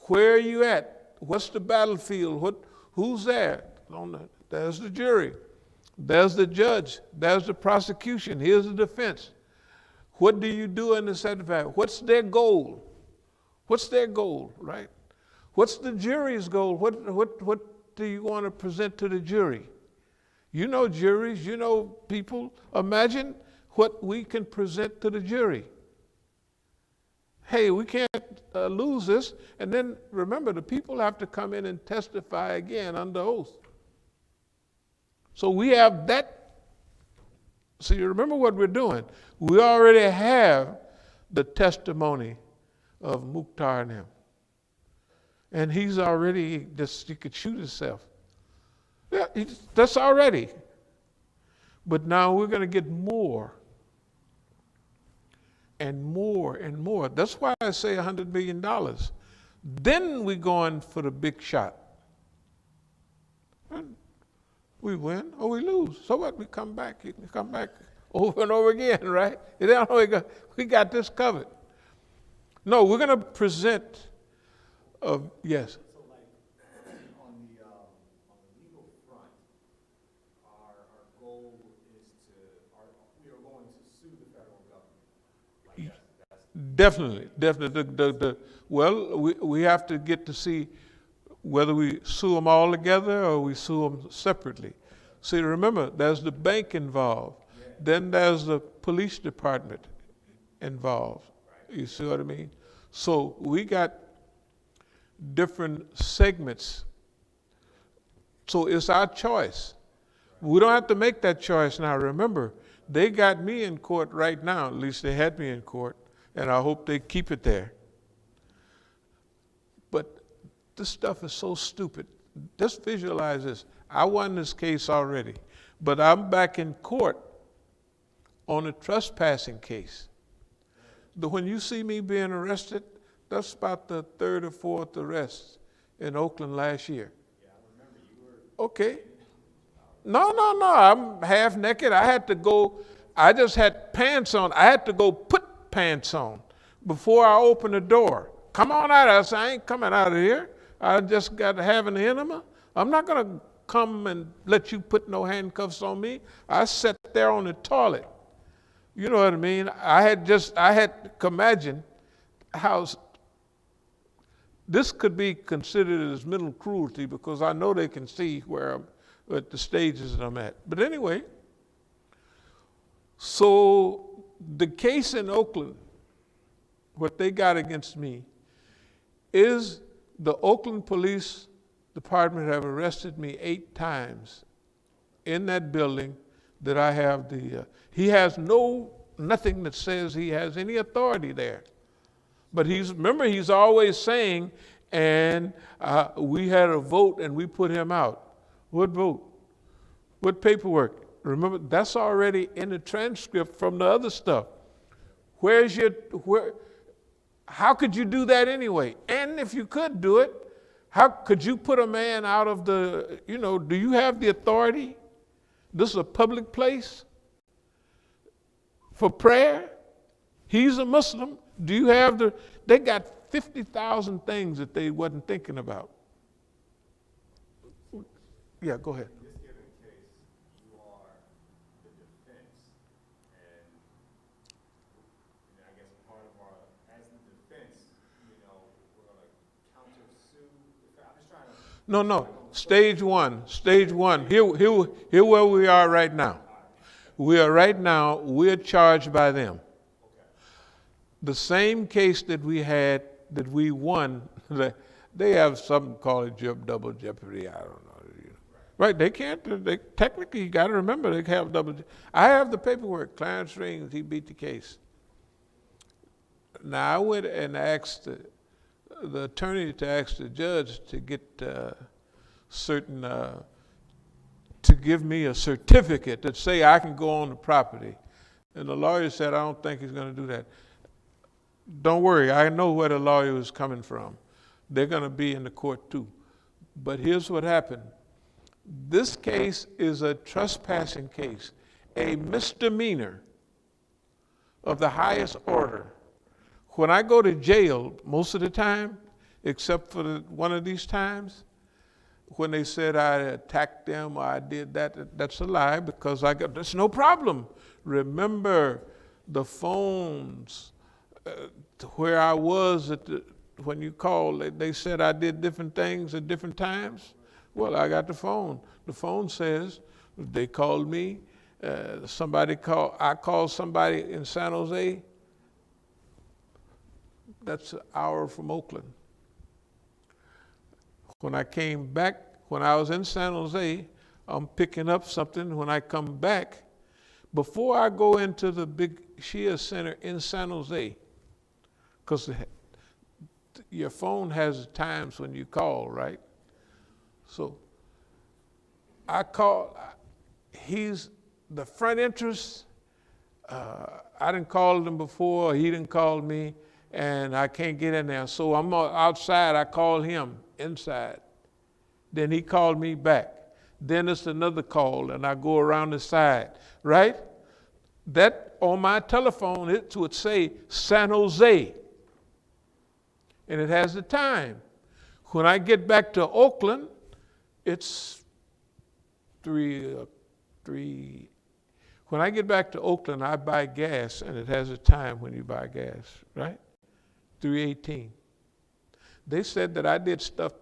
Speaker 1: Where are you at? What's the battlefield? Who's there? There's the jury. There's the judge. There's the prosecution. Here's the defense. What do you do in the setback? What's their goal? What's their goal, right? What's the jury's goal? What do you want to present to the jury? You know juries, you know people. Imagine what we can present to the jury. Hey, we can't lose this. And then remember, the people have to come in and testify again under oath. So we have that. So you remember what we're doing. We already have the testimony of Mukhtar and him. And he's already, he could shoot himself. Yeah, that's already. But now we're going to get more and more and more. That's why I say $100 million. Then we're going for the big shot. We win or we lose. So what? We come back. You can come back over and over again, right? We got this covered. No, we're going to present. Yes.
Speaker 3: So like, on the legal front, our goal is we are going to sue the federal government. Like that's
Speaker 1: Definitely. Well, we have to get to see whether we sue them all together or we sue them separately. See, remember, there's the bank involved. Then there's the police department involved. You see what I mean? So we got different segments. So it's our choice. We don't have to make that choice now. Remember, they got me in court right now. At least they had me in court, and I hope they keep it there. But this stuff is so stupid. Just visualize this. I won this case already, but I'm back in court on a trespassing case. When you see me being arrested, that's about the third or fourth arrest in Oakland last year.
Speaker 3: yeah, I remember you were.
Speaker 1: Okay. No. I'm half naked. I just had pants on. I had to go put pants on before I opened the door. Come on out. I said, I ain't coming out of here. I just got to have an enema. I'm not going to come and let you put no handcuffs on me. I sat there on the toilet. You know what I mean? I had to imagine how this could be considered as mental cruelty, because I know they can see where I'm at, the stages that I'm at. But anyway, so the case in Oakland, what they got against me is the Oakland Police Department have arrested me 8 times in that building that I have he has nothing that says he has any authority there. But he's always saying, and we had a vote and we put him out. What vote? What paperwork? Remember, that's already in the transcript from the other stuff. How could you do that anyway? And if you could do it, how could you put a man out of do you have the authority? This is a public place for prayer. He's a Muslim. Do you have they got 50,000 things that they wasn't thinking about. Yeah, go ahead.
Speaker 3: In this given case, you are the defense, and I guess part of as the defense, we're going to counter-sue. I'm just trying to.
Speaker 1: No. Stage one. Here where we are right now. We're charged by them.
Speaker 3: Okay.
Speaker 1: The same case that we won, they have something called double jeopardy. I don't know. Right? They can't. Technically, you got to remember they have double. I have the paperwork. Clarence Rings, he beat the case. Now I went and asked the attorney to ask the judge to get to give me a certificate that say I can go on the property, and the lawyer said I don't think he's going to do that. Don't worry, I know where the lawyer is coming from. They're going to be in the court too. But here's what happened. This case is a trespassing case, a misdemeanor of the highest order. When I go to jail, most of the time, except for one of these times, when they said I attacked them or I did that, that's a lie, because that's no problem. Remember the phones where I was when you called, they said I did different things at different times. Well, I got the phone. The phone says they called me. I called somebody in San Jose. That's an hour from Oakland. When I came back, when I was in San Jose, I'm picking up something. When I come back, before I go into the big Shia Center in San Jose, because your phone has times when you call, right? So I call, he's the front entrance. I didn't call him before, he didn't call me, and I can't get in there. So I'm outside, I call him inside. Then he called me back. then it's another call, and I go around the side, right? That on my telephone, it would say San Jose, and it has the time. When I get back to Oakland, it's three. When I get back to Oakland, I buy gas, and it has a time when you buy gas, right? 3:18. They said that I did stuff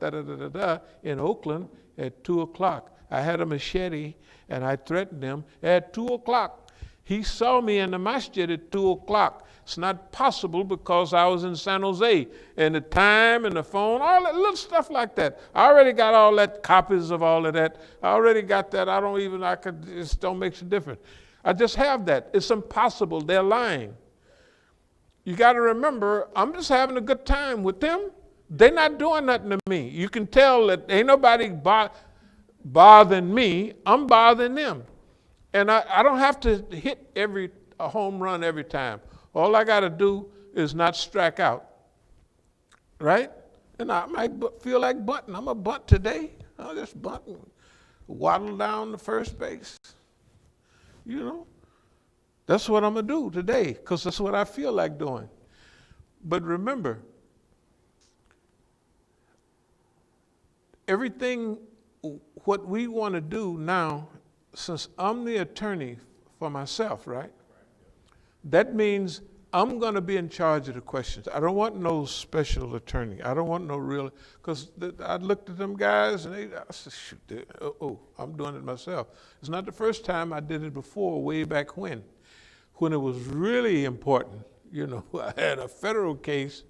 Speaker 1: in Oakland at 2 o'clock. I had a machete, and I threatened him at 2 o'clock. He saw me in the masjid at 2 o'clock. It's not possible because I was in San Jose. And the time and the phone, all that little stuff like that. I already got all that, copies of all of that. I already got that. It don't make a difference. I just have that. It's impossible. They're lying. You got to remember, I'm just having a good time with them. They're not doing nothing to me. You can tell that ain't nobody bothering me. I'm bothering them. And I don't have to hit a home run every time. All I got to do is not strike out, right? And I might feel like bunting. I'm a bunt today. I'll just bunt and waddle down the first base. You know, that's what I'm going to do today because that's what I feel like doing. But remember, everything, what we want to do now, since I'm the attorney for myself, right? That means I'm going to be in charge of the questions. I don't want no special attorney. I don't want no real, because I looked at them guys and I said, shoot, I'm doing it myself. It's not the first time I did it before, way back when it was really important. You know, I had a federal case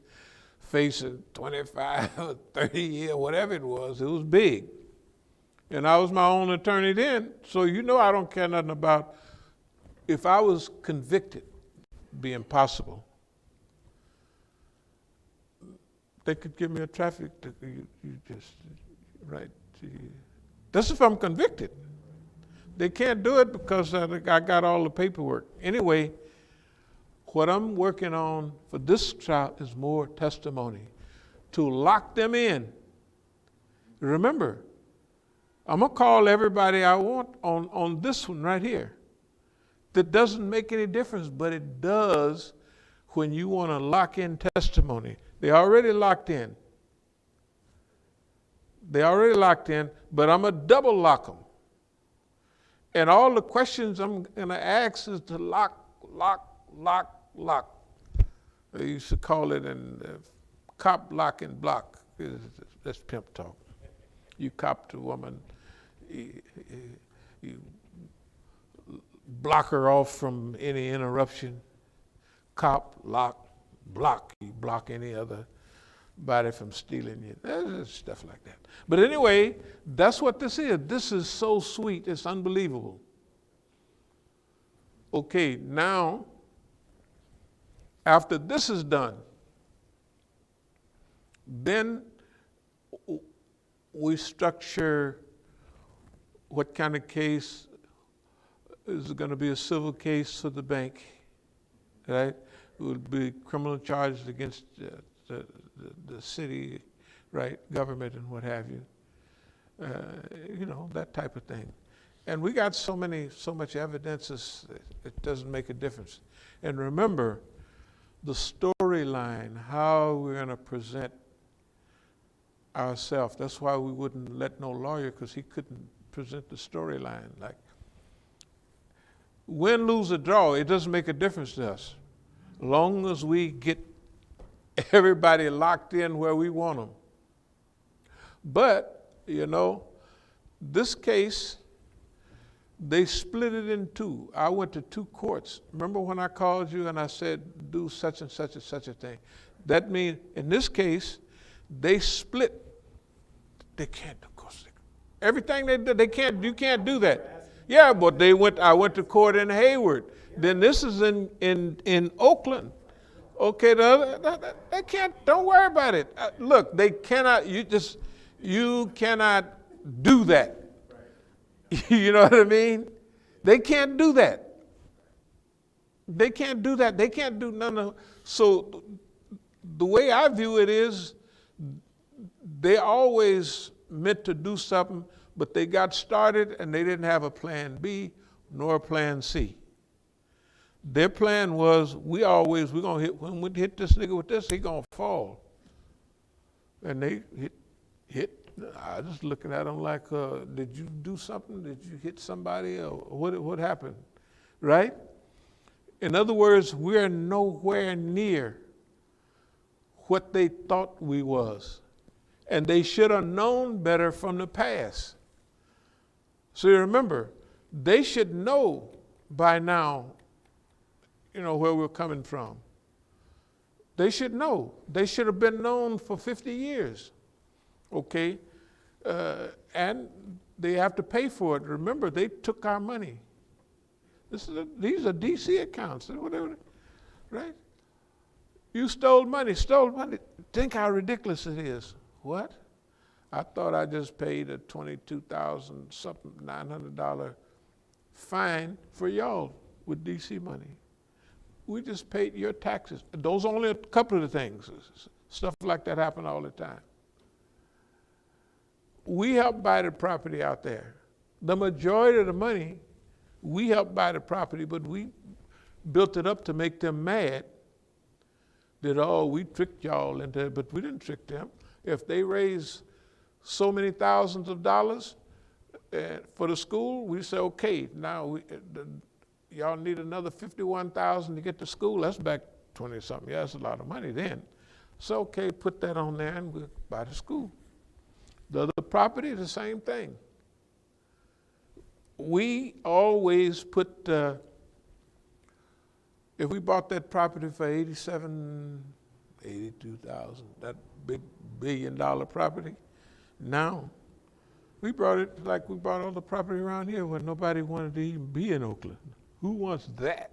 Speaker 1: facing 25 or 30 years, whatever it was big. And I was my own attorney then, so you know I don't care nothing about if I was convicted, being possible. They could give me a traffic ticket, you just, right? That's if I'm convicted. They can't do it because I got all the paperwork. Anyway, what I'm working on for this trial is more testimony to lock them in. Remember, I'm going to call everybody I want on this one right here. That doesn't make any difference, but it does when you want to lock in testimony. They already locked in. They already locked in, but I'm going to double lock them. And all the questions I'm going to ask is to lock. They used to call it in cop, lock, and block. That's pimp talk. You cop the woman, you block her off from any interruption. Cop, lock, block. You block any other body from stealing you. There's stuff like that. But anyway, that's what this is. This is so sweet. It's unbelievable. Okay, now, after this is done, then we structure what kind of case. Is going to be a civil case for the bank, right? It would be criminal charges against the city, right, government and what have you. You know, that type of thing. And we got so much evidence, it doesn't make a difference. And remember, the storyline, how we're going to present ourselves. That's why we wouldn't let no lawyer, because he couldn't present the storyline. Like, win, lose, or draw, it doesn't make a difference to us. As long as we get everybody locked in where we want them. But, you know, this case, they split it in two. I went to two courts. Remember when I called you and I said, do such and such and such a thing? That means, in this case, they split. They can't, of course. Everything they do, you can't do that. Yeah, but I went to court in Hayward. Then this is in Oakland. Okay, they can't, don't worry about it. Look, they cannot, you cannot do that. You know what I mean? They can't do that. They can't do that. They can't do none of, so the way I view it is, they always meant to do something, But they got started and they didn't have a plan B nor a plan C. Their plan was, when we hit this nigga with this, he gonna fall. And they hit. I just looking at them like, did you do something? Did you hit somebody? Or what happened? Right? In other words, we're nowhere near what they thought we was. And they should have known better from the past. So you remember, they should know by now, where we're coming from. They should know. They should have been known for 50 years. Okay? And they have to pay for it. Remember, they took our money. These are DC accounts, whatever, right? You stole money. Think how ridiculous it is. What? I thought I just paid a $22,900 fine for y'all with DC money. We just paid your taxes. Those are only a couple of the things. Stuff like that happen all the time. We helped buy the property out there. The majority of the money, we helped buy the property, but we built it up to make them mad that, we tricked y'all into it, but we didn't trick them. If they raise so many thousands of dollars for the school, we say, okay, now y'all need another $51,000 to get to school. That's back 20-something. Yeah, that's a lot of money then. So, okay, put that on there and we'll buy the school. The other property, the same thing. We always put, if we bought that property for $82,000, that big $1 billion property, now we brought it like we bought all the property around here where nobody wanted to even be in Oakland. Who wants that,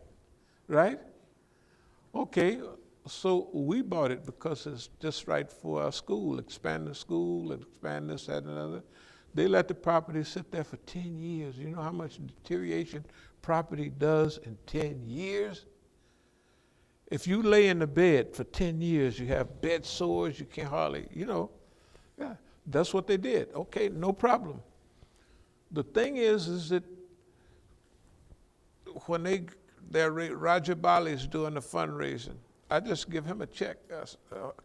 Speaker 1: right? Okay, so we bought it because it's just right for our school, expand the school, expand this, that, and another. They let the property sit there for 10 years. You know how much deterioration property does in 10 years? If you lay in the bed for 10 years, you have bed sores, you can't hardly, yeah, that's what they did. Okay, no problem. The thing is that when Roger Bali's doing the fundraising, I just give him a check, a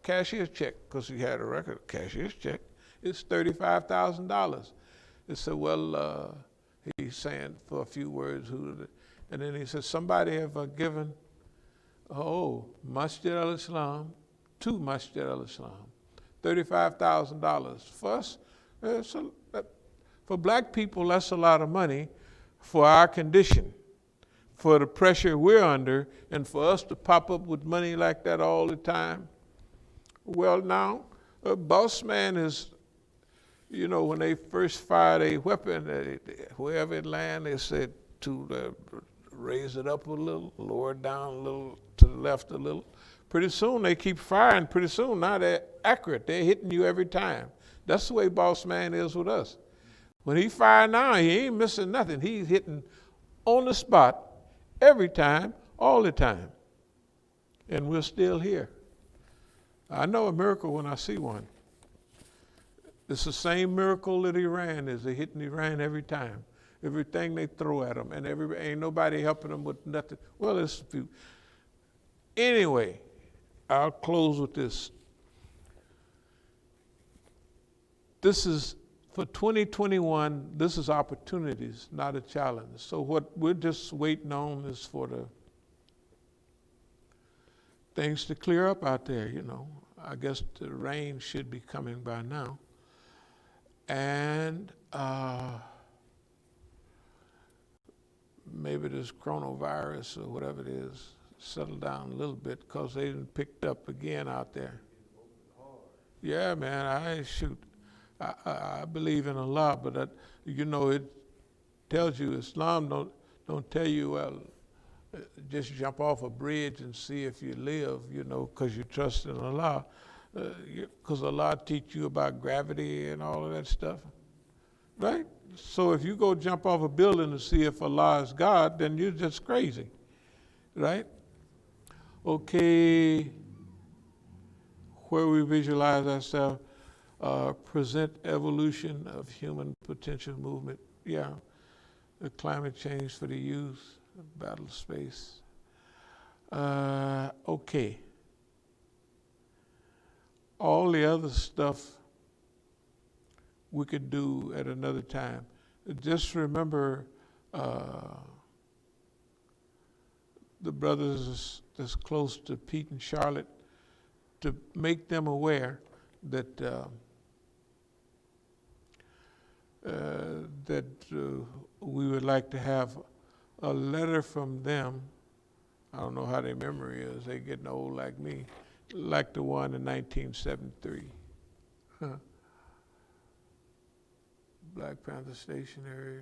Speaker 1: cashier's check, because he had a record, cashier's check. It's $35,000. They said, well, he's saying for a few words, and then he said, somebody have given, Masjid al-Islam, to Masjid al-Islam, $35,000. For us, for black people, that's a lot of money for our condition, for the pressure we're under, and for us to pop up with money like that all the time. Well, now, boss man is, when they first fired a weapon, wherever it landed, they said to raise it up a little, lower it down a little, to the left a little. Pretty soon they keep firing. Pretty soon now they're accurate. They're hitting you every time. That's the way boss man is with us. When he fire now, he ain't missing nothing. He's hitting on the spot every time, all the time. And we're still here. I know a miracle when I see one. It's the same miracle that Iran is. They're hitting Iran every time. Everything they throw at them, and ain't nobody helping them with nothing. Well, it's a few. Anyway, I'll close with this. This is, for 2021, this is opportunities, not a challenge. So what we're just waiting on is for the things to clear up out there, I guess the rain should be coming by now. And maybe this coronavirus or whatever it is settle down a little bit, because they done picked up again out there. Yeah, man, I believe in Allah, but it tells you, Islam don't tell you, well, just jump off a bridge and see if you live, because you trust in Allah. Because Allah teach you about gravity and all of that stuff, right? So if you go jump off a building to see if Allah is God, then you're just crazy, right? Okay, where we visualize ourselves. present evolution of human potential movement. Yeah, the climate change for the youth, battle space. Okay. All the other stuff we could do at another time. Just remember the brothers that's close to Pete and Charlotte, to make them aware that we would like to have a letter from them. I don't know how their memory is. They're getting old like me, like the one in 1973. Black Panther stationery,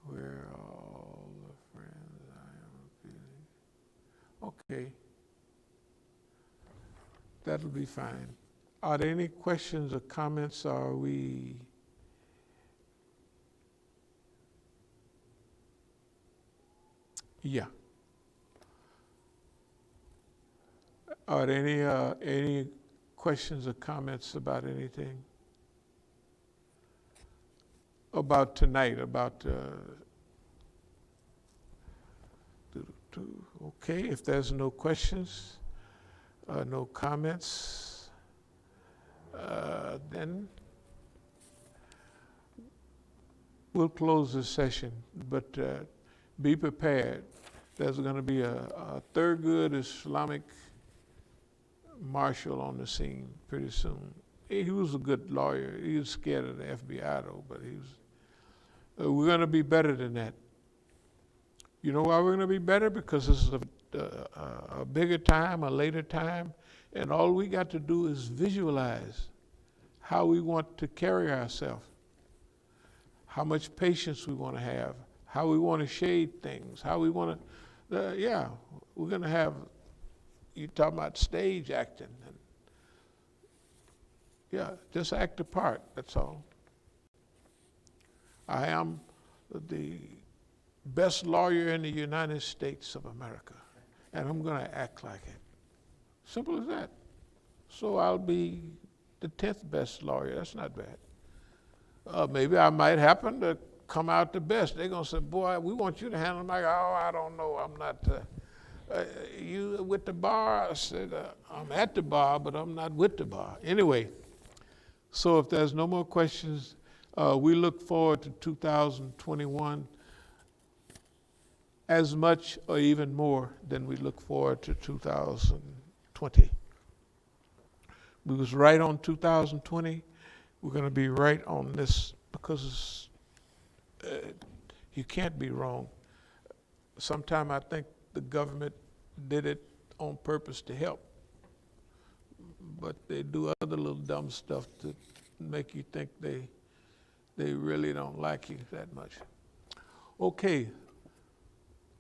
Speaker 1: where all the friends I am appealing. Okay. That'll be fine. Are there any questions or comments? Are we? Yeah. Are there any questions or comments about anything? About tonight, about okay, if there's no questions, no comments, then we'll close this session, but be prepared. There's going to be a Thurgood Islamic marshal on the scene pretty soon. He was a good lawyer. He was scared of the FBI though, but he was. We're going to be better than that. You know why we're going to be better? Because this is a bigger time, a later time, and all we got to do is visualize how we want to carry ourselves, how much patience we want to have, how we want to shade things, how we want to, yeah, we're going to have, you talking about stage acting, and yeah, just act the part, that's all. I am the best lawyer in the United States of America, and I'm going to act like it. Simple as that. So I'll be the 10th best lawyer. That's not bad. Maybe I might happen to come out the best. They're going to say, boy, we want you to handle my, oh, I don't know, I'm not, you with the bar? I said, I'm at the bar, but I'm not with the bar. Anyway, so if there's no more questions, we look forward to 2021 as much or even more than we look forward to 2020. We was right on 2020. We're going to be right on this because you can't be wrong. Sometimes I think the government did it on purpose to help, but they do other little dumb stuff to make you think they really don't like you that much. Okay,